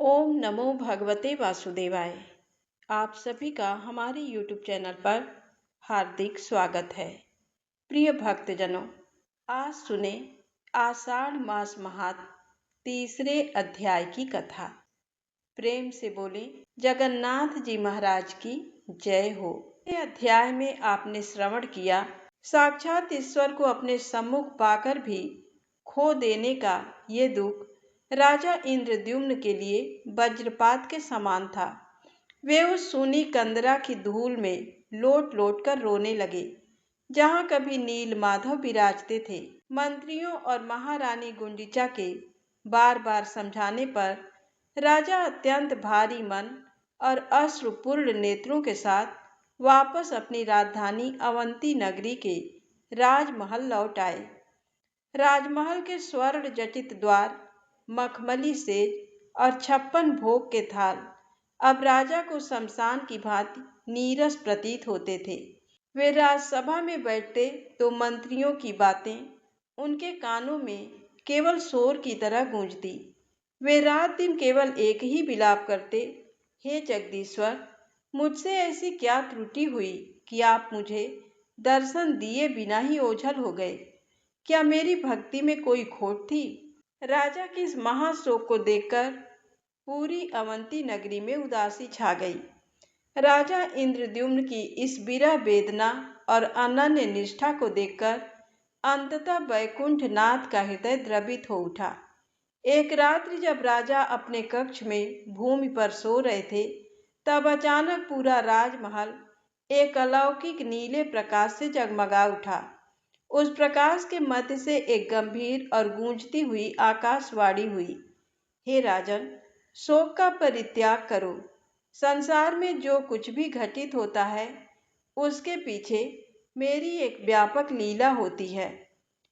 ओम नमो भगवते वासुदेवाय। आप सभी का हमारे YouTube चैनल पर हार्दिक स्वागत है। प्रिय भक्तजनों, आज सुने आषाढ़ मास महात्म तीसरे अध्याय की कथा। प्रेम से बोले जगन्नाथ जी महाराज की जय हो। ये अध्याय में आपने श्रवण किया साक्षात ईश्वर को अपने सम्मुख पाकर भी खो देने का ये दुख राजा इंद्रद्युम्न के लिए वज्रपात के समान था। वे उस सूनी कंदरा की धूल में लोट लोट कर रोने लगे जहाँ कभी नील माधव विराजते थे। मंत्रियों और महारानी गुंडिचा के बार बार समझाने पर राजा अत्यंत भारी मन और अश्रुपूर्ण नेत्रों के साथ वापस अपनी राजधानी अवंती नगरी के राजमहल लौट आए। राजमहल के स्वर्ण जटित द्वार, मखमली सेज और 56 भोग के थाल अब राजा को शमशान की भांति नीरस प्रतीत होते थे। वे राजसभा में बैठते तो मंत्रियों की बातें उनके कानों में केवल शोर की तरह गूंजती। वे रात दिन केवल एक ही विलाप करते, हे जगदीश्वर, मुझसे ऐसी क्या त्रुटि हुई कि आप मुझे दर्शन दिए बिना ही ओझल हो गए? क्या मेरी भक्ति में कोई खोट थी? राजा की इस महाशोक को देखकर पूरी अवंती नगरी में उदासी छा गई। राजा इंद्रद्युम्न की इस विरह वेदना और अनन्य निष्ठा को देखकर अंततः वैकुंठ नाथ का हृदय द्रवित हो उठा। एक रात्रि जब राजा अपने कक्ष में भूमि पर सो रहे थे, तब अचानक पूरा राजमहल एक अलौकिक नीले प्रकाश से जगमगा उठा। उस प्रकाश के मध्य से एक गंभीर और गूंजती हुई आकाशवाणी हुई, हे राजन, शोक का परित्याग करो। संसार में जो कुछ भी घटित होता है उसके पीछे मेरी एक व्यापक लीला होती है।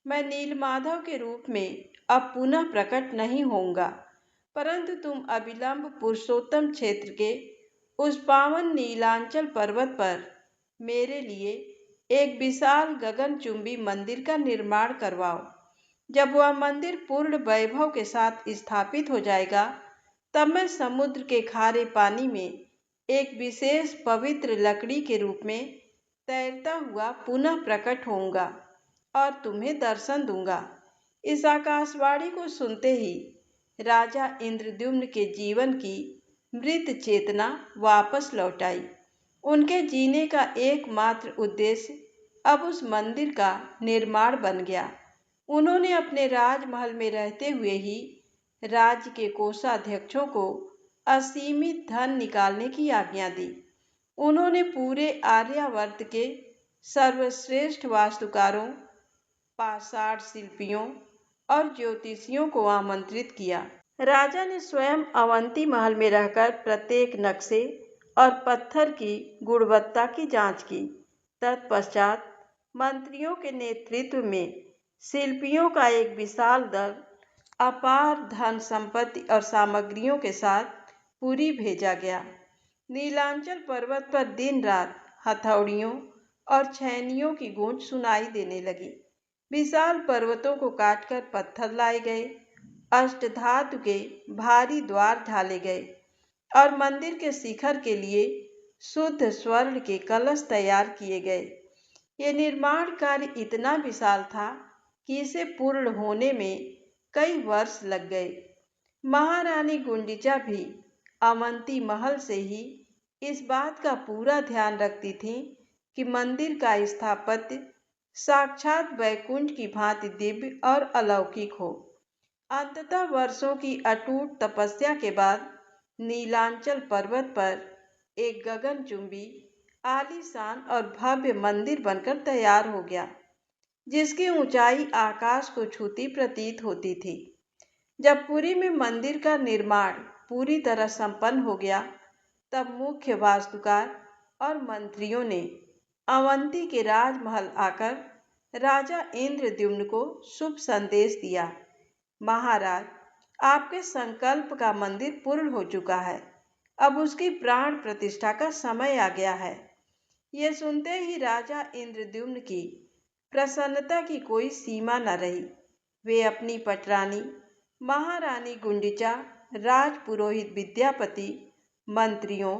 मैं नीलमाधव के रूप में अब पुनः प्रकट नहीं होऊंगा, परंतु तुम अविलंब पुरुषोत्तम क्षेत्र के उस पावन नीलांचल पर्वत पर मेरे लिए एक विशाल गगनचुंबी मंदिर का निर्माण करवाओ। जब वह मंदिर पूर्ण वैभव के साथ स्थापित हो जाएगा, तब मैं समुद्र के खारे पानी में एक विशेष पवित्र लकड़ी के रूप में तैरता हुआ पुनः प्रकट होऊंगा और तुम्हें दर्शन दूंगा। इस आकाशवाणी को सुनते ही राजा इंद्रद्युम्न के जीवन की मृत चेतना वापस लौट आई। उनके जीने का एकमात्र उद्देश्य अब उस मंदिर का निर्माण बन गया। उन्होंने अपने राजमहल में रहते हुए ही राज्य के कोषाध्यक्षों को असीमित धन निकालने की आज्ञा दी। उन्होंने पूरे आर्यावर्त के सर्वश्रेष्ठ वास्तुकारों, पाषाण शिल्पियों और ज्योतिषियों को आमंत्रित किया। राजा ने स्वयं अवंती महल में रहकर प्रत्येक नक्शे और पत्थर की गुणवत्ता की जांच की। तत्पश्चात मंत्रियों के नेतृत्व में शिल्पियों का एक विशाल दल अपार धन संपत्ति और सामग्रियों के साथ पुरी भेजा गया। नीलांचल पर्वत पर दिन रात हथौड़ियों और छैनियों की गूंज सुनाई देने लगी। विशाल पर्वतों को काटकर पत्थर लाए गए, अष्टधातु के भारी द्वार ढाले गए और मंदिर के शिखर के लिए शुद्ध स्वर्ण के कलश तैयार किए गए। ये निर्माण कार्य इतना विशाल था कि इसे पूर्ण होने में कई वर्ष लग गए। महारानी गुंडिचा भी अवंती महल से ही इस बात का पूरा ध्यान रखती थी कि मंदिर का स्थापत्य साक्षात वैकुंठ की भांति दिव्य और अलौकिक हो। अंततः वर्षों की अटूट तपस्या के बाद नीलांचल पर्वत पर एक गगनचुंबी आलीशान और भव्य मंदिर बनकर तैयार हो गया, जिसकी ऊंचाई आकाश को छूती प्रतीत होती थी। जब पुरी में मंदिर का निर्माण पूरी तरह संपन्न हो गया, तब मुख्य वास्तुकार और मंत्रियों ने अवंती के राजमहल आकर राजा इंद्रद्युम्न को शुभ संदेश दिया। महाराज, आपके संकल्प का मंदिर पूर्ण हो चुका है। अब उसकी प्राण प्रतिष्ठा का समय आ गया है। ये सुनते ही राजा इंद्रद्युम्न की प्रसन्नता की कोई सीमा न रही। वे अपनी पटरानी महारानी गुंडिचा राजपुरोहित विद्यापति मंत्रियों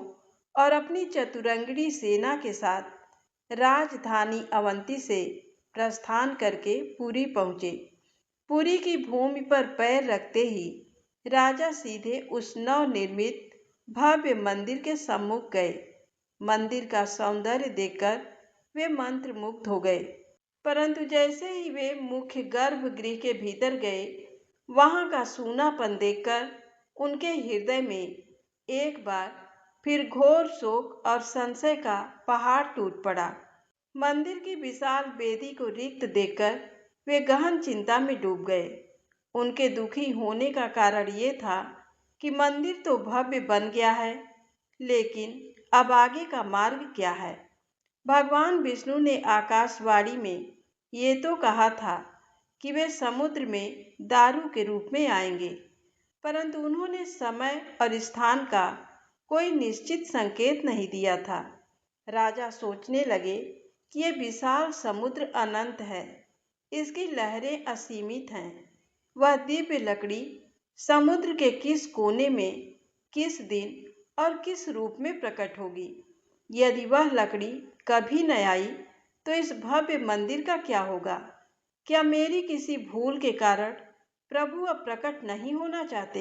और अपनी चतुरंगड़ी सेना के साथ राजधानी अवंती से प्रस्थान करके पुरी पहुँचे। पुरी की भूमि पर पैर रखते ही राजा सीधे उस नवनिर्मित भव्य मंदिर के सम्मुख गए। मंदिर का सौंदर्य देखकर वे मंत्रमुग्ध हो गए, परंतु जैसे ही वे मुख्य गर्भगृह के भीतर गए, वहां का सूनापन देखकर उनके हृदय में एक बार फिर घोर शोक और संशय का पहाड़ टूट पड़ा। मंदिर की विशाल वेदी को रिक्त देखकर वे गहन चिंता में डूब गए। उनके दुखी होने का कारण ये था कि मंदिर तो भव्य बन गया है, लेकिन अब आगे का मार्ग क्या है। भगवान विष्णु ने आकाशवाणी में ये तो कहा था कि वे समुद्र में दारू के रूप में आएंगे, परंतु उन्होंने समय और स्थान का कोई निश्चित संकेत नहीं दिया था। राजा सोचने लगे कि ये विशाल समुद्र अनंत है, इसकी लहरें असीमित हैं। वह दिव्य लकड़ी समुद्र के किस कोने में, किस दिन और किस रूप में प्रकट होगी। यदि वह लकड़ी कभी न आई तो इस भव्य मंदिर का क्या होगा। क्या मेरी किसी भूल के कारण प्रभु अब प्रकट नहीं होना चाहते।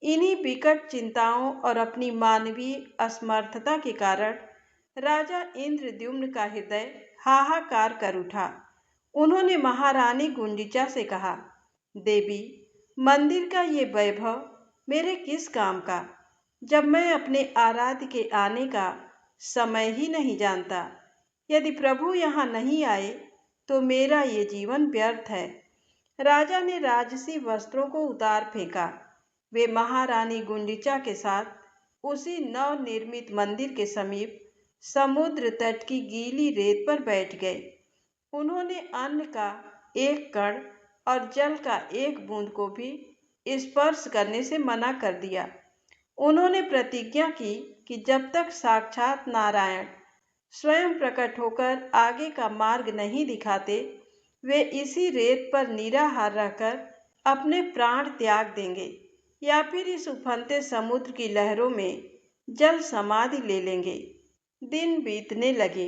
इन्हीं विकट चिंताओं और अपनी मानवीय असमर्थता के कारण राजा इंद्रद्युम्न का हृदय हाहाकार कर उठा। उन्होंने महारानी गुंडिचा से कहा, देवी, मंदिर का ये वैभव मेरे किस काम का, जब मैं अपने आराध्य के आने का समय ही नहीं जानता। यदि प्रभु यहाँ नहीं आए तो मेरा ये जीवन व्यर्थ है। राजा ने राजसी वस्त्रों को उतार फेंका। वे महारानी गुंडिचा के साथ उसी नवनिर्मित मंदिर के समीप समुद्र तट की गीली रेत पर बैठ गए। उन्होंने अन्न का एक कण और जल का एक बूंद को भी स्पर्श करने से मना कर दिया। उन्होंने प्रतिज्ञा की कि जब तक साक्षात नारायण स्वयं प्रकट होकर आगे का मार्ग नहीं दिखाते, वे इसी रेत पर निराहार रहकर अपने प्राण त्याग देंगे या फिर इस उफनते समुद्र की लहरों में जल समाधि ले लेंगे। दिन बीतने लगे।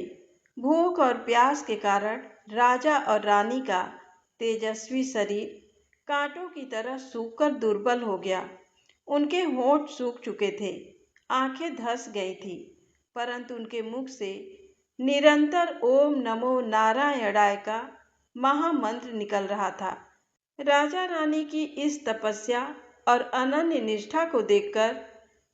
भूख और प्यास के कारण राजा और रानी का तेजस्वी शरीर कांटों की तरह सूखकर दुर्बल हो गया। उनके होंठ सूख चुके थे, आंखें धंस गई थी, परंतु उनके मुख से निरंतर ओम नमो नारायणाय का महामंत्र निकल रहा था। राजा रानी की इस तपस्या और अनन्य निष्ठा को देखकर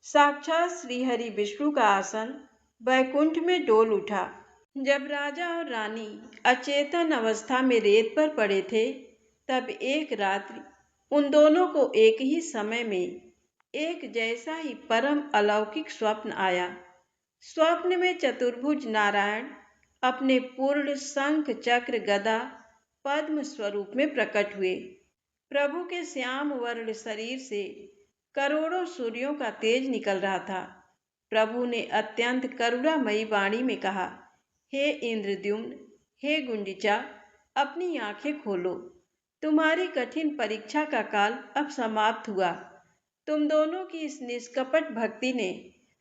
साक्षात श्रीहरि विष्णु का आसन वैकुंठ में डोल उठा। जब राजा और रानी अचेतन अवस्था में रेत पर पड़े थे, तब एक रात्रि उन दोनों को एक ही समय में एक जैसा ही परम अलौकिक स्वप्न आया। स्वप्न में चतुर्भुज नारायण अपने पूर्ण शंख चक्र गदा पद्म स्वरूप में प्रकट हुए। प्रभु के श्याम वर्ण शरीर से करोड़ों सूर्यों का तेज निकल रहा था। प्रभु ने अत्यंत करुणामयी वाणी में कहा, हे इंद्रद्युम्न, हे गुंडिचा, अपनी आंखें खोलो। तुम्हारी कठिन परीक्षा का काल अब समाप्त हुआ। तुम दोनों की इस निष्कपट भक्ति ने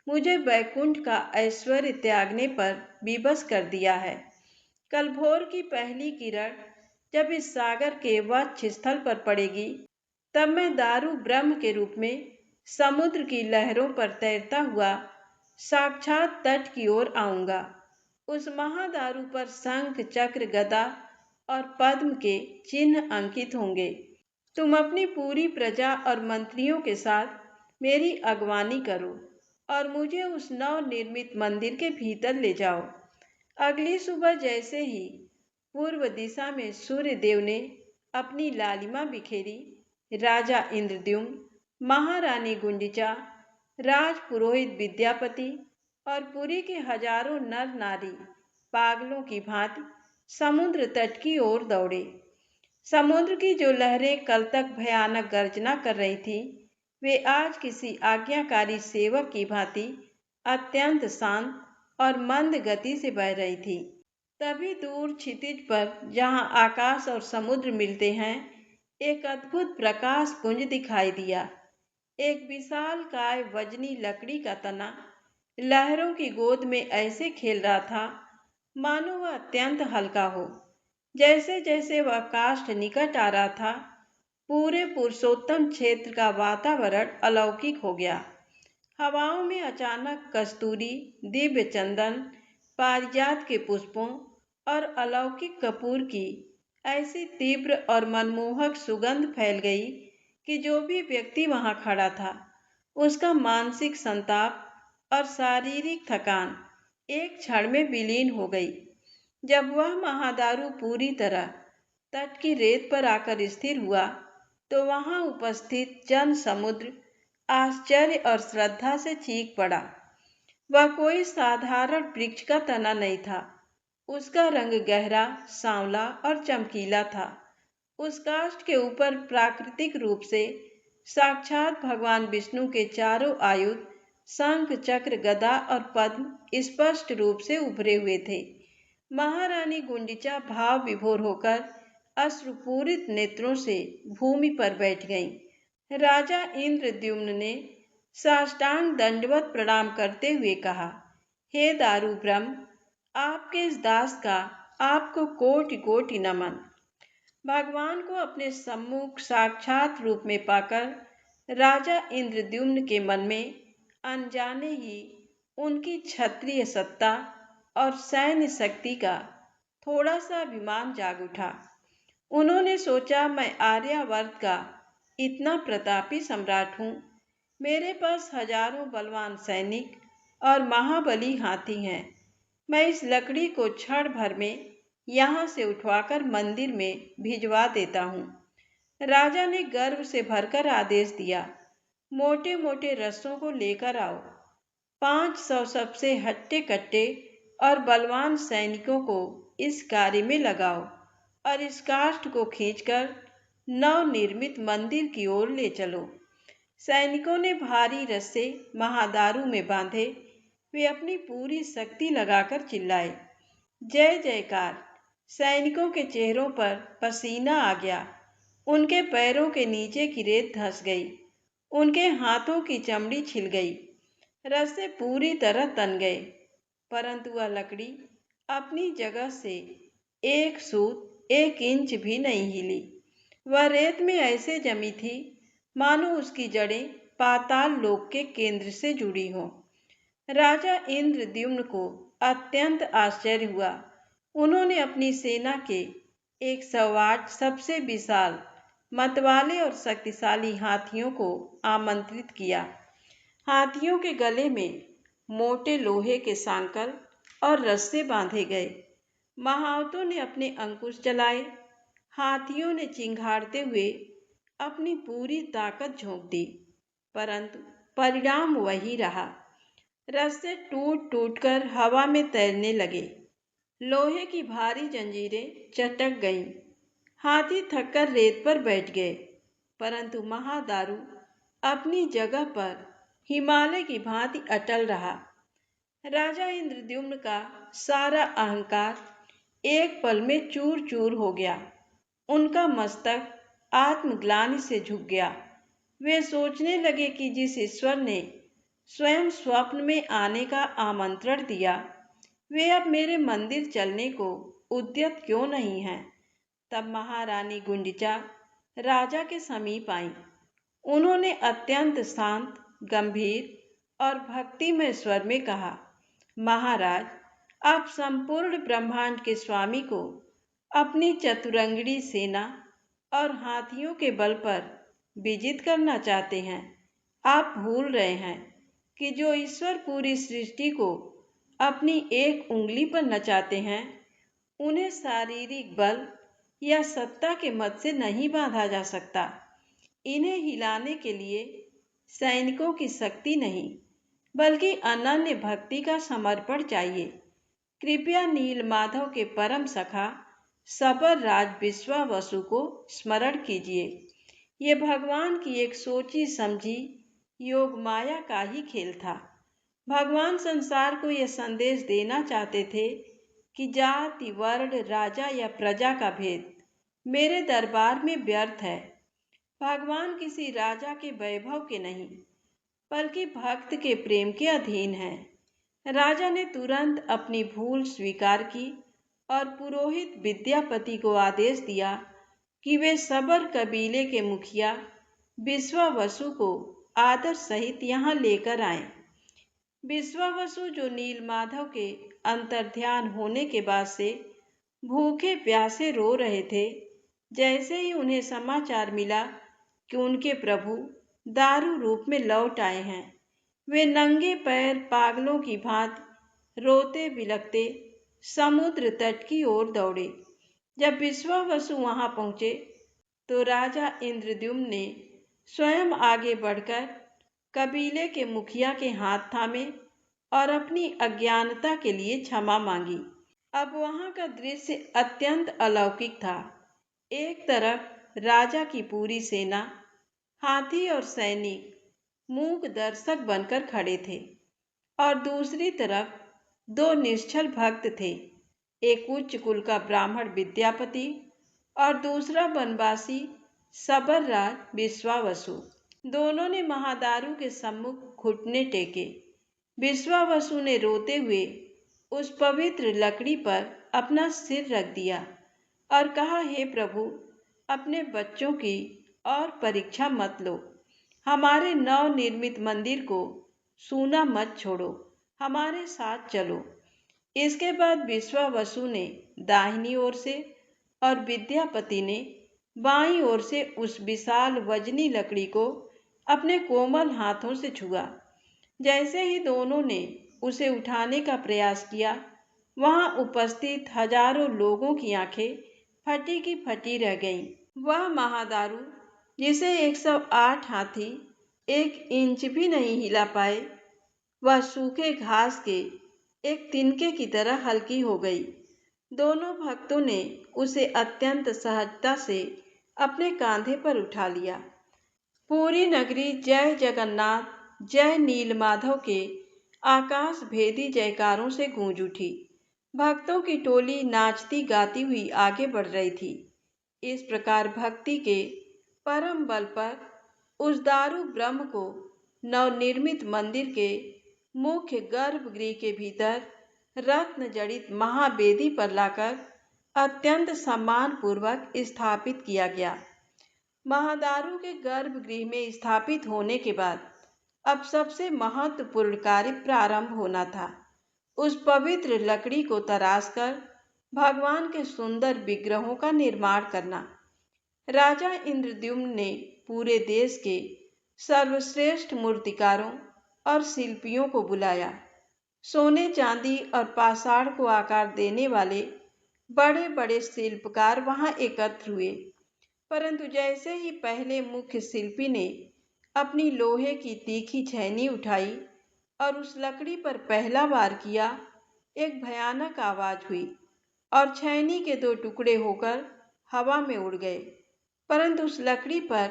मुझे वैकुंठ का ऐश्वर्य त्यागने पर विवश कर दिया है। कल भोर की पहली किरण जब इस सागर के वक्ष स्थल पर पड़ेगी, तब मैं दारू ब्रह्म के रूप में समुद्र की लहरों पर तैरता हुआ साक्षात तट की ओर आऊंगा। उस महादारू पर शंख चक्र गदा और पद्म के चिन्ह अंकित होंगे। तुम अपनी पूरी प्रजा और मंत्रियों के साथ मेरी अगवानी करो और मुझे उस नवनिर्मित मंदिर के भीतर ले जाओ। अगली सुबह जैसे ही पूर्व दिशा में सूर्य देव ने अपनी लालिमा बिखेरी, राजा इंद्रद्युम्न, महारानी गुंडिचा, राजपुरोहित विद्यापति और पुरी के हजारों नर नारी पागलों की भांति समुद्र तट की ओर दौड़े। समुद्र की जो लहरें कल तक भयानक गर्जना कर रही थी, वे आज किसी आज्ञाकारी सेवक की भांति अत्यंत शांत और मंद गति से बह रही थी। तभी दूर क्षितिज पर, जहां आकाश और समुद्र मिलते हैं, एक अद्भुत प्रकाश पुंज दिखाई दिया। एक विशालकाय वजनी लकड़ी का तना लहरों की गोद में ऐसे खेल रहा था मानो वह अत्यंत हल्का हो। जैसे जैसे वह काष्ठ निकट आ रहा था, पूरे पुरुषोत्तम क्षेत्र का वातावरण अलौकिक हो गया। हवाओं में अचानक कस्तूरी, दिव्य चंदन, पारिजात के पुष्पों और अलौकिक कपूर की ऐसी तीव्र और मनमोहक सुगंध फैल गई कि जो भी व्यक्ति वहां खड़ा था, उसका मानसिक संताप और शारीरिक थकान एक क्षण में विलीन हो गई। जब वह महादारू पूरी तरह तट की रेत पर आकर स्थिर हुआ, तो वहां उपस्थित जन समुद्र आश्चर्य और श्रद्धा से चीख पड़ा। वह कोई साधारण वृक्ष का तना नहीं था। उसका रंग गहरा, सांवला और चमकीला था। उस काष्ठ के ऊपर प्राकृतिक रूप से साक्षात भगवान विष्णु के चारों आयुध शंख, चक्र, गदा और पद्म स्पष्ट रूप से उभरे हुए थे। महारानी गुंडिचा भाव विभोर होकर अश्रुपूरित नेत्रों से भूमि पर बैठ गईं। राजा इंद्रद्युम्न ने साष्टांग दंडवत प्रणाम करते हुए कहा, हे दारू ब्रह्म, आपके इस दास का आपको कोटि कोटि नमन। भगवान को अपने सम्मुख साक्षात रूप में पाकर राजा इंद्रद्युम्न के मन में अनजाने ही उनकी क्षत्रिय सत्ता और सैन्य शक्ति का थोड़ा सा अभिमान जाग उठा। उन्होंने सोचा, मैं आर्यावर्त का इतना प्रतापी सम्राट हूँ। मेरे पास हजारों बलवान सैनिक और महाबली हाथी हैं। मैं इस लकड़ी को क्षण भर में यहाँ से उठवाकर मंदिर में भिजवा देता हूँ। राजा ने गर्व से भरकर आदेश दिया, मोटे मोटे रस्सों को लेकर आओ। 500 सबसे हट्टे कट्टे और बलवान सैनिकों को इस कार्य में लगाओ और इस काष्ठ को खींचकर नवनिर्मित मंदिर की ओर ले चलो। सैनिकों ने भारी रस्से महादारू में बांधे। वे अपनी पूरी शक्ति लगाकर चिल्लाए, जय जयकार। सैनिकों के चेहरों पर पसीना आ गया। उनके पैरों के नीचे की रेत धंस गई। उनके हाथों की चमड़ी छिल गई। रस्से पूरी तरह तन गए, परंतु वह लकड़ी अपनी जगह से एक सूत 1 इंच भी नहीं हिली। वह रेत में ऐसे जमी थी मानो उसकी जड़ें पाताल लोक के केंद्र से जुड़ी हों। राजा इंद्रद्युम्न को अत्यंत आश्चर्य हुआ। उन्होंने अपनी सेना के 108 सबसे विशाल, मतवाले और शक्तिशाली हाथियों को आमंत्रित किया। हाथियों के गले में मोटे लोहे के सांकल और रस्से बांधे गए। महावतों ने अपने अंकुश चलाए। हाथियों ने चिंघाड़ते हुए अपनी पूरी ताकत झोंक दी, परंतु परिणाम वही रहा। रस्से टूट टूट कर हवा में तैरने लगे। लोहे की भारी जंजीरें चटक गईं। हाथी थककर रेत पर बैठ गए, परंतु महादारू अपनी जगह पर हिमालय की भांति अटल रहा। राजा इंद्रद्युम्न का सारा अहंकार एक पल में चूर चूर हो गया। उनका मस्तक आत्मग्लानि से झुक गया। वे सोचने लगे कि जिस ईश्वर ने स्वयं स्वप्न में आने का आमंत्रण दिया, वे अब मेरे मंदिर चलने को उद्यत क्यों नहीं हैं। तब महारानी गुंडिचा राजा के समीप आईं। उन्होंने अत्यंत शांत, गंभीर और भक्तिमय स्वर में कहा, महाराज, आप संपूर्ण ब्रह्मांड के स्वामी को अपनी चतुरंगड़ी सेना और हाथियों के बल पर विजित करना चाहते हैं। आप भूल रहे हैं कि जो ईश्वर पूरी सृष्टि को अपनी एक उंगली पर नचाते हैं, उन्हें शारीरिक बल या सत्ता के मद से नहीं बांधा जा सकता। इन्हें हिलाने के लिए सैनिकों की शक्ति नहीं, बल्कि अनन्य भक्ति का समर्पण चाहिए। कृपया नीलमाधव के परम सखा सबर राज विश्वावसु को स्मरण कीजिए। ये भगवान की एक सोची समझी योग माया का ही खेल था। भगवान संसार को यह संदेश देना चाहते थे कि जाति, वर्ण, राजा या प्रजा का भेद मेरे दरबार में व्यर्थ है। भगवान किसी राजा के वैभव के नहीं, बल्कि भक्त के प्रेम के अधीन हैं। राजा ने तुरंत अपनी भूल स्वीकार की और पुरोहित विद्यापति को आदेश दिया कि वे सबर कबीले के मुखिया विश्वावसु को आदर सहित यहाँ लेकर आएं। विश्वावसु, जो नीलमाधव के अंतर्ध्यान होने के बाद से भूखे प्यासे रो रहे थे, जैसे ही उन्हें समाचार मिला कि उनके प्रभु दारू रूप में लौट आए हैं, वे नंगे पैर पागलों की भांति रोते बिलखते समुद्र तट की ओर दौड़े। जब विश्वावसु वहां पहुंचे तो राजा इंद्रद्युम्न ने स्वयं आगे बढ़कर कबीले के मुखिया के हाथ थामे और अपनी अज्ञानता के लिए क्षमा मांगी। अब वहां का दृश्य अत्यंत अलौकिक था। एक तरफ राजा की पूरी सेना, हाथी और सैनिक मूक दर्शक बनकर खड़े थे और दूसरी तरफ दो निश्चल भक्त थे, एक उच्च कुल का ब्राह्मण विद्यापति और दूसरा वनवासी सबरराज विश्वावसु। दोनों ने महादारू के सम्मुख घुटने टेके। विश्वावसु ने रोते हुए उस पवित्र लकड़ी पर अपना सिर रख दिया और कहा, हे प्रभु, अपने बच्चों की और परीक्षा मत लो। हमारे नवनिर्मित मंदिर को सूना मत छोड़ो, हमारे साथ चलो। इसके बाद विश्वावसु ने दाहिनी ओर से और विद्यापति ने बाईं ओर से उस विशाल वजनी लकड़ी को अपने कोमल हाथों से छुआ। जैसे ही दोनों ने उसे उठाने का प्रयास किया, वहां उपस्थित हजारों लोगों की आंखें फटी की फटी रह गईं। वह महादारू, जिसे 108 हाथी 1 इंच भी नहीं हिला पाए, वह सूखे घास के एक तिनके की तरह हल्की हो गई। दोनों भक्तों ने उसे अत्यंत सहजता से अपने कांधे पर उठा लिया। पूरी नगरी जय जगन्नाथ, जय नीलमाधव के आकाश भेदी जयकारों से गूंज उठी। भक्तों की टोली नाचती गाती हुई आगे बढ़ रही थी। इस प्रकार भक्ति के परम बल पर उस दारू ब्रह्म को नवनिर्मित मंदिर के मुख्य गर्भगृह के भीतर रत्न जड़ित महावेदी पर लाकर अत्यंत सम्मान पूर्वक स्थापित किया गया। महादारू के गर्भगृह में स्थापित होने के बाद अब सबसे महत्वपूर्ण कार्य प्रारंभ होना था। उस पवित्र लकड़ी को तराशकर भगवान के सुंदर विग्रहों का निर्माण करना। राजा इंद्रद्युम्न ने पूरे देश के सर्वश्रेष्ठ मूर्तिकारों और शिल्पियों को बुलाया। सोने, चांदी और पाषाण को आकार देने वाले बड़े बड़े शिल्पकार वहां एकत्र हुए। परंतु जैसे ही पहले मुख्य शिल्पी ने अपनी लोहे की तीखी छेनी उठाई और उस लकड़ी पर पहला वार किया, एक भयानक आवाज हुई और छेनी के 2 टुकड़े होकर हवा में उड़ गए, परंतु उस लकड़ी पर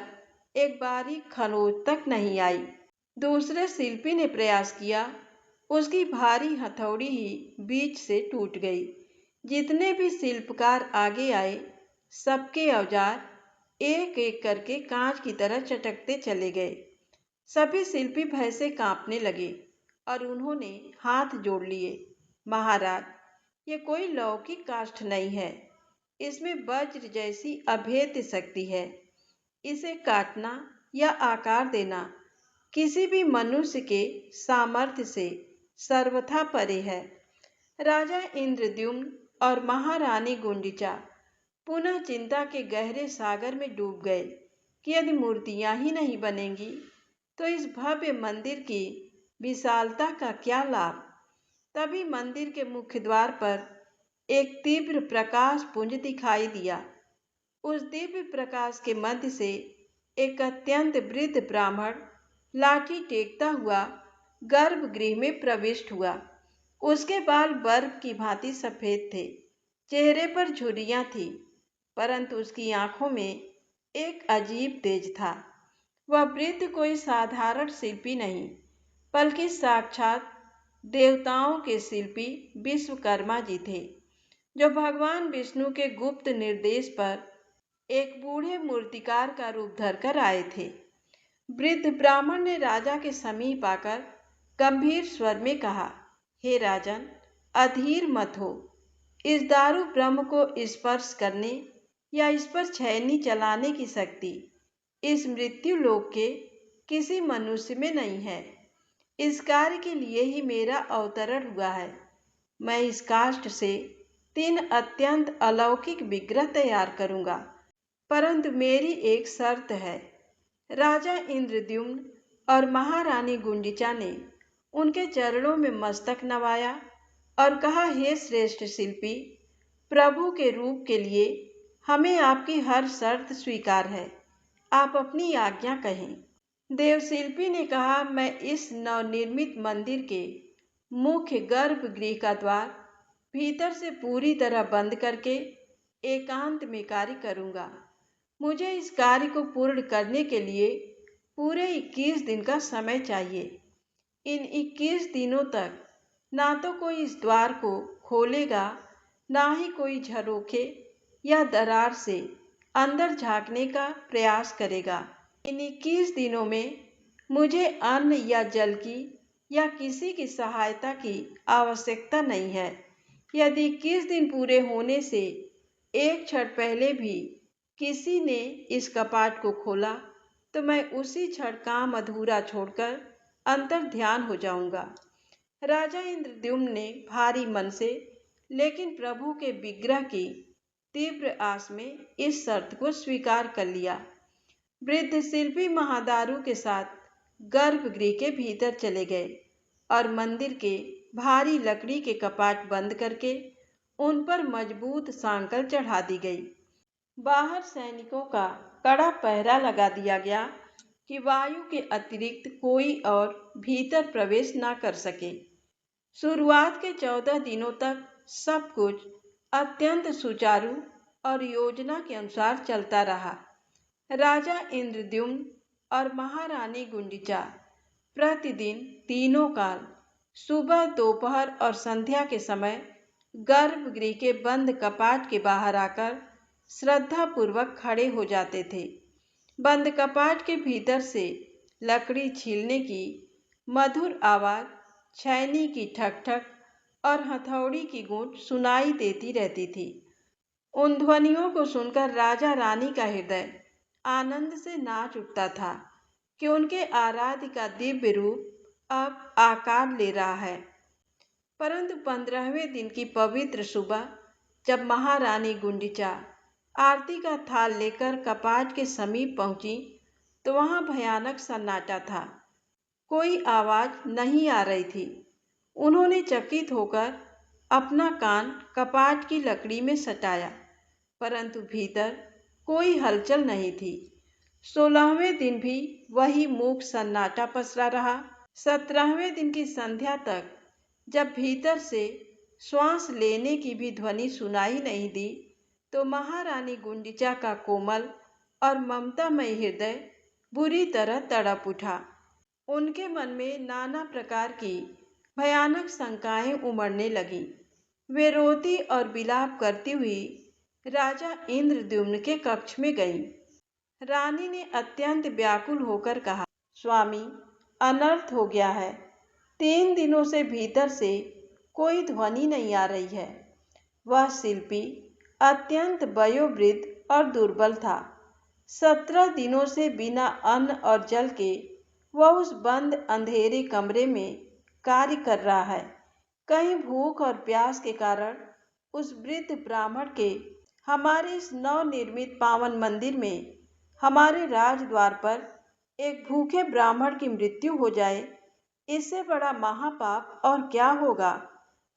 एक बारीक खरोंच तक नहीं आई। दूसरे शिल्पी ने प्रयास किया, उसकी भारी हथौड़ी ही बीच से टूट गई। जितने भी शिल्पकार आगे आए, सबके औजार एक एक करके कांच की तरह चटकते चले गए। सभी शिल्पी भय से कांपने लगे और उन्होंने हाथ जोड़ लिए। महाराज, ये कोई लौकिक काष्ठ नहीं है, इसमें वज्र जैसी अभेद्य शक्ति है। इसे काटना या आकार देना किसी भी मनुष्य के सामर्थ्य से सर्वथा परे है। राजा इंद्रद्युम्न और महारानी गुंडिचा पुनः चिंता के गहरे सागर में डूब गए कि यदि मूर्तियां ही नहीं बनेंगी तो इस भव्य मंदिर की विशालता का क्या लाभ। तभी मंदिर के मुख्य द्वार पर एक तीव्र प्रकाश पुंज दिखाई दिया। उस दिव्य प्रकाश के मध्य से एक अत्यंत वृद्ध ब्राह्मण लाठी टेकता हुआ गर्भगृह में प्रविष्ट हुआ। उसके बाल बर्फ की भांति सफेद थे, चेहरे पर झुर्रियां थी, परंतु उसकी आंखों में एक अजीब तेज था। वह वृद्ध कोई साधारण शिल्पी नहीं, बल्कि साक्षात देवताओं के शिल्पी विश्वकर्मा जी थे, जो भगवान विष्णु के गुप्त निर्देश पर एक बूढ़े मूर्तिकार का रूप धरकर आए थे। वृद्ध ब्राह्मण ने राजा के समीप आकर गंभीर स्वर में कहा, हे राजन, अधीर मत हो। इस दारू ब्रह्म को स्पर्श करने या इस पर छेनी चलाने की शक्ति इस मृत्यु लोक के किसी मनुष्य में नहीं है। इस कार्य के लिए ही मेरा अवतरण हुआ है। मैं इस काष्ठ से 3 अत्यंत अलौकिक विग्रह तैयार करूंगा, परंतु मेरी एक शर्त है। राजा इंद्रद्युम्न और महारानी गुंडिचा ने उनके चरणों में मस्तक नवाया और कहा, हे श्रेष्ठ शिल्पी, प्रभु के रूप के लिए हमें आपकी हर शर्त स्वीकार है। आप अपनी आज्ञा कहें। देवशिल्पी ने कहा, मैं इस नवनिर्मित मंदिर के मुख्य गर्भगृह का द्वार भीतर से पूरी तरह बंद करके एकांत में कार्य करूंगा। मुझे इस कार्य को पूर्ण करने के लिए पूरे 21 दिन का समय चाहिए। इन 21 दिनों तक ना तो कोई इस द्वार को खोलेगा, ना ही कोई झरोखे या दरार से अंदर झांकने का प्रयास करेगा। इन 21 दिनों में मुझे अन्न या जल की या किसी की सहायता की आवश्यकता नहीं है। यदि 21 दिन पूरे होने से एक क्षण पहले भी किसी ने इस कपाट को खोला तो मैं उसी क्षण काम अधूरा छोड़कर अंतर ध्यान हो जाऊंगा। राजा इंद्रद्युम्न ने भारी मन से लेकिन प्रभु के विग्रह की तीव्र आस में इस शर्त को स्वीकार कर लिया। वृद्ध शिल्पी महादारू के साथ गर्भगृह के भीतर चले गए और मंदिर के भारी लकड़ी के कपाट बंद करके उन पर मजबूत सांकल चढ़ा दी गई। बाहर सैनिकों का कड़ा पहरा लगा दिया गया कि वायु के अतिरिक्त कोई और भीतर प्रवेश न कर सके। शुरुआत के 14 दिनों तक सब कुछ अत्यंत सुचारू और योजना के अनुसार चलता रहा। राजा इंद्रद्युम्न और महारानी गुंडिचा प्रतिदिन तीनों काल सुबह, दोपहर और संध्या के समय गर्भगृह के बंद कपाट के बाहर आकर श्रद्धापूर्वक खड़े हो जाते थे। बंद कपाट के भीतर से लकड़ी छीलने की मधुर आवाज, छैनी की ठक ठक और हथौड़ी की गूंज सुनाई देती रहती थी। उन ध्वनियों को सुनकर राजा रानी का हृदय आनंद से नाच उठता था कि उनके आराध्य का दिव्य रूप अब आकार ले रहा है। परंतु 15वें दिन की पवित्र सुबह जब महारानी गुंडिचा आरती का थाल लेकर कपाट के समीप पहुंची तो वहां भयानक सन्नाटा था। कोई आवाज नहीं आ रही थी। उन्होंने चकित होकर अपना कान कपाट की लकड़ी में सटाया, परंतु भीतर कोई हलचल नहीं थी। 16वें दिन भी वही मूक सन्नाटा पसरा रहा। 17वें दिन की संध्या तक जब भीतर से श्वास लेने की भी ध्वनि सुनाई नहीं दी तो महारानी गुंडिचा का कोमल और ममतामय हृदय बुरी तरह तड़प उठा। उनके मन में नाना प्रकार की भयानक शंकाएं उमड़ने लगीं। वे रोती और विलाप करती हुई राजा इंद्रद्युम्न के कक्ष में गईं। रानी ने अत्यंत व्याकुल होकर कहा, स्वामी, अनर्थ हो गया है। 3 दिनों से भीतर से कोई ध्वनि नहीं आ रही है। वह शिल्पी अत्यंत वयोवृद्ध और दुर्बल था। 17 दिनों से बिना अन्न और जल के वह उस बंद अंधेरे कमरे में कार्य कर रहा है। कहीं भूख और प्यास के कारण उस वृद्ध ब्राह्मण के हमारे इस नवनिर्मित पावन मंदिर में हमारे राजद्वार पर एक भूखे ब्राह्मण की मृत्यु हो जाए, इससे बड़ा महापाप और क्या होगा।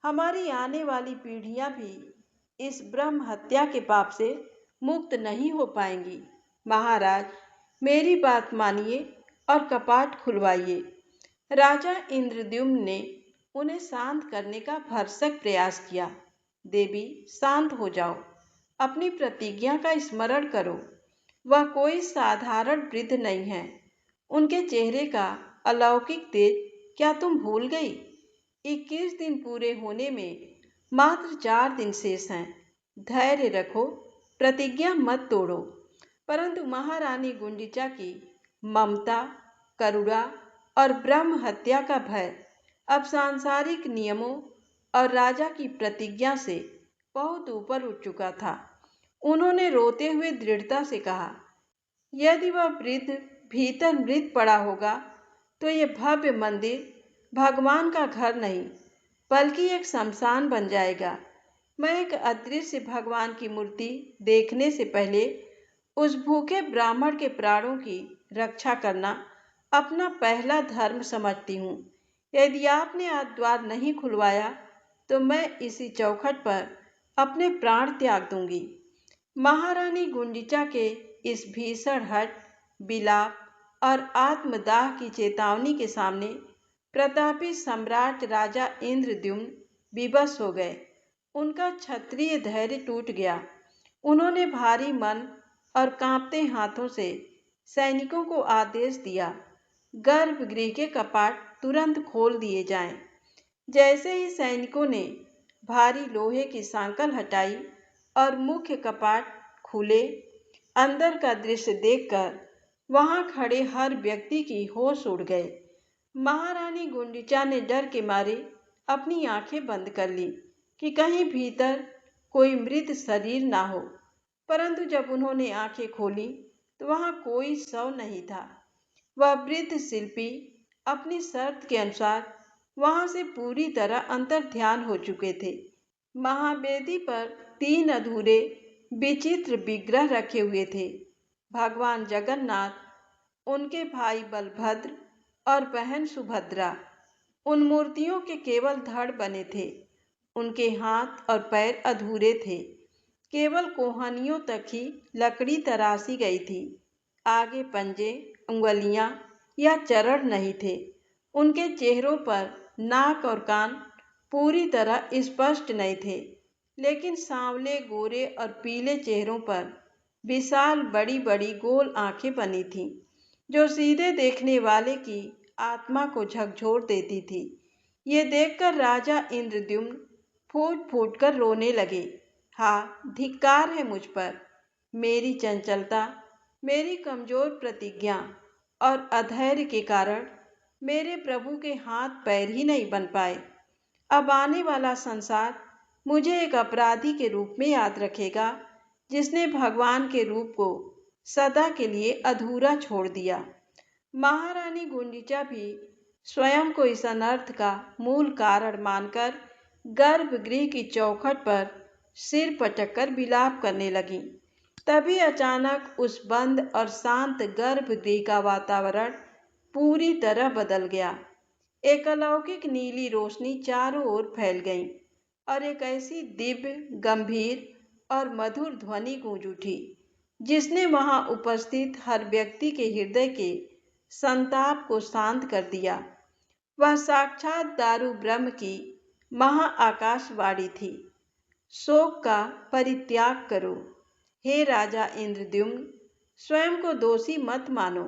हमारी आने वाली पीढ़ियां भी इस ब्रह्म हत्या के पाप से मुक्त नहीं हो पाएंगी। महाराज, मेरी बात मानिए और कपाट खुलवाइए। राजा इंद्रद्युम्न ने उन्हें शांत करने का भरसक प्रयास किया। देवी, शांत हो जाओ, अपनी प्रतिज्ञा का स्मरण करो। वह कोई साधारण वृद्ध नहीं है। उनके चेहरे का अलौकिक तेज क्या तुम भूल गई? 21 दिन पूरे होने में मात्र 4 दिन शेष हैं। धैर्य रखो, प्रतिज्ञा मत तोड़ो। परंतु महारानी गुंडिचा की ममता, करुणा और ब्रह्म हत्या का भय अब सांसारिक नियमों और राजा की प्रतिज्ञा से बहुत ऊपर उठ चुका था। उन्होंने रोते हुए दृढ़ता से कहा, यदि वह वृद्ध भीतर मृत पड़ा होगा तो ये भव्य मंदिर भगवान का घर नहीं बल्कि एक शमशान बन जाएगा। मैं एक अदृश्य भगवान की मूर्ति देखने से पहले उस भूखे ब्राह्मण के प्राणों की रक्षा करना अपना पहला धर्म समझती हूँ। यदि आपने आज द्वार नहीं खुलवाया तो मैं इसी चौखट पर अपने प्राण त्याग दूंगी। महारानी गुंडिचा के इस भीषण हठ, विलाप और आत्मदाह की चेतावनी के सामने प्रतापी सम्राट राजा इंद्रद्युम्न विवश हो गए। उनका क्षत्रिय धैर्य टूट गया। उन्होंने भारी मन और कांपते हाथों से सैनिकों को आदेश दिया, गर्भगृह के कपाट तुरंत खोल दिए जाएं। जैसे ही सैनिकों ने भारी लोहे की सांकल हटाई और मुख्य कपाट खुले, अंदर का दृश्य देखकर वहां खड़े हर व्यक्ति की होश उड़ गए। महारानी गुंडिचा ने डर के मारे अपनी आंखें बंद कर ली कि कहीं भीतर कोई मृत शरीर ना हो। परंतु जब उन्होंने आंखें खोली तो वहां कोई शव नहीं था। वह वृद्ध शिल्पी अपनी शर्त के अनुसार वहां से पूरी तरह अंतर्ध्यान हो चुके थे। महावेदी पर 3 अधूरे विचित्र विग्रह रखे हुए थे। भगवान जगन्नाथ, उनके भाई बलभद्र और बहन सुभद्रा। उन मूर्तियों के केवल धड़ बने थे। उनके हाथ और पैर अधूरे थे। केवल कोहनियों तक ही लकड़ी तराशी गई थी। आगे पंजे, उंगलियां या चरण नहीं थे। उनके चेहरों पर नाक और कान पूरी तरह स्पष्ट नहीं थे, लेकिन सांवले, गोरे और पीले चेहरों पर विशाल बड़ी बड़ी गोल आंखें बनी थीं, जो सीधे देखने वाले की आत्मा को झकझोर देती थी। ये देखकर राजा इंद्रद्युम्न फूट फूट कर रोने लगे। हाँ, धिक्कार है मुझ पर। मेरी चंचलता, मेरी कमजोर प्रतिज्ञा और अधैर्य के कारण मेरे प्रभु के हाथ पैर ही नहीं बन पाए। अब आने वाला संसार मुझे एक अपराधी के रूप में याद रखेगा, जिसने भगवान के रूप को सदा के लिए अधूरा छोड़ दिया। महारानी गुंडिचा भी स्वयं को इस अनर्थ का मूल कारण मानकर गर्भगृह की चौखट पर सिर पटककर विलाप करने लगी। तभी अचानक उस बंद और शांत गर्भगृह का वातावरण पूरी तरह बदल गया। एक अलौकिक नीली रोशनी चारों ओर फैल गई और एक ऐसी दिव्य, गंभीर और मधुर ध्वनि गूंज उठी, जिसने वहां उपस्थित हर व्यक्ति के हृदय के संताप को शांत कर दिया। वह साक्षात दारू ब्रह्म की महाआकाशवाणी थी। शोक का परित्याग करो। हे राजा इंद्रद्युम्न, स्वयं को दोषी मत मानो।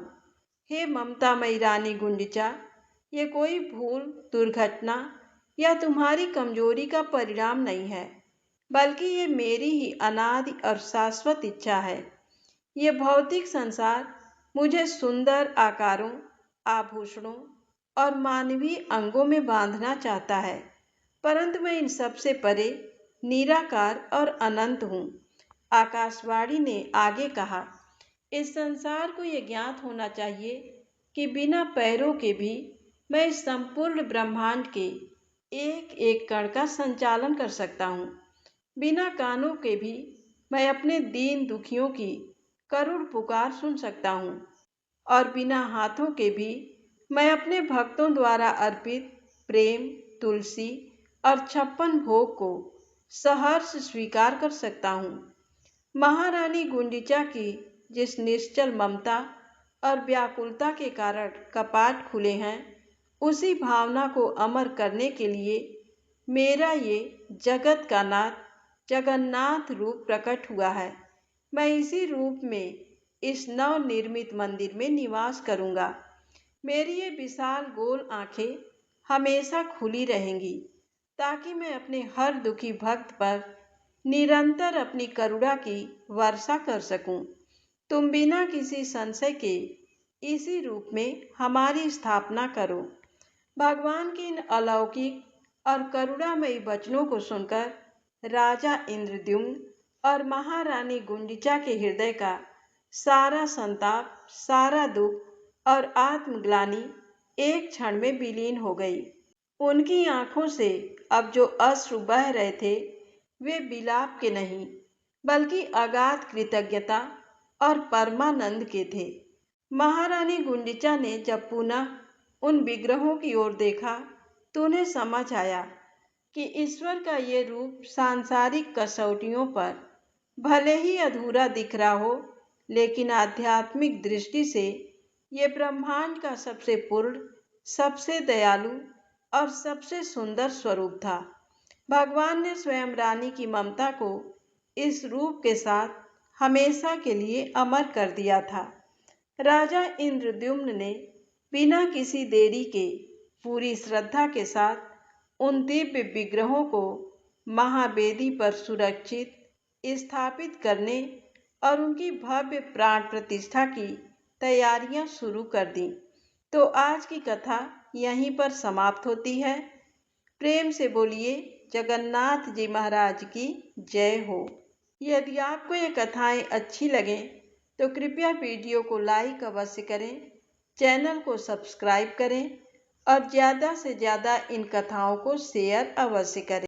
हे ममतामयी रानी गुंडिचा, ये कोई भूल, दुर्घटना या तुम्हारी कमजोरी का परिणाम नहीं है, बल्कि ये मेरी ही अनादि और शाश्वत इच्छा है। ये भौतिक संसार मुझे सुंदर आकारों, आभूषणों और मानवीय अंगों में बांधना चाहता है, परंतु मैं इन सबसे परे निराकार और अनंत हूँ। आकाशवाणी ने आगे कहा, इस संसार को ये ज्ञात होना चाहिए कि बिना पैरों के भी मैं इस संपूर्ण ब्रह्मांड के एक एक कण का संचालन कर सकता हूँ। बिना कानों के भी मैं अपने दीन दुखियों की करुण पुकार सुन सकता हूँ, और बिना हाथों के भी मैं अपने भक्तों द्वारा अर्पित प्रेम, तुलसी और 56 भोग को सहर्ष स्वीकार कर सकता हूँ। महारानी गुंडिचा की जिस निश्चल ममता और व्याकुलता के कारण कपाट खुले हैं, उसी भावना को अमर करने के लिए मेरा ये जगत का नाथ जगन्नाथ रूप प्रकट हुआ है। मैं इसी रूप में इस नवनिर्मित मंदिर में निवास करूंगा। मेरी ये विशाल गोल आंखें हमेशा खुली रहेंगी, ताकि मैं अपने हर दुखी भक्त पर निरंतर अपनी करुणा की वर्षा कर सकूं। तुम बिना किसी संशय के इसी रूप में हमारी स्थापना करो। भगवान के इन अलौकिक और करुणामयी वचनों को सुनकर राजा इंद्रद्युम्न और महारानी गुंडिचा के हृदय का सारा संताप, सारा दुख और आत्मग्लानि एक क्षण में विलीन हो गई। उनकी आंखों से अब जो अश्रु बह रहे थे वे विलाप के नहीं बल्कि अगाध कृतज्ञता और परमानंद के थे। महारानी गुंडिचा ने जब पुनः उन विग्रहों की ओर देखा तो उन्हें समझ आया कि ईश्वर का ये रूप सांसारिक कसौटियों पर भले ही अधूरा दिख रहा हो, लेकिन आध्यात्मिक दृष्टि से ये ब्रह्मांड का सबसे पूर्ण, सबसे दयालु और सबसे सुंदर स्वरूप था। भगवान ने स्वयं रानी की ममता को इस रूप के साथ हमेशा के लिए अमर कर दिया था। राजा इंद्रद्युम्न ने बिना किसी देरी के पूरी श्रद्धा के साथ उन दिव्य विग्रहों को महावेदी पर सुरक्षित स्थापित करने और उनकी भव्य प्राण प्रतिष्ठा की तैयारियां शुरू कर दी। तो आज की कथा यहीं पर समाप्त होती है। प्रेम से बोलिए जगन्नाथ जी महाराज की जय हो। यदि आपको ये कथाएं अच्छी लगें तो कृपया वीडियो को लाइक अवश्य करें, चैनल को सब्सक्राइब करें और ज़्यादा से ज़्यादा इन कथाओं को शेयर अवश्य करें।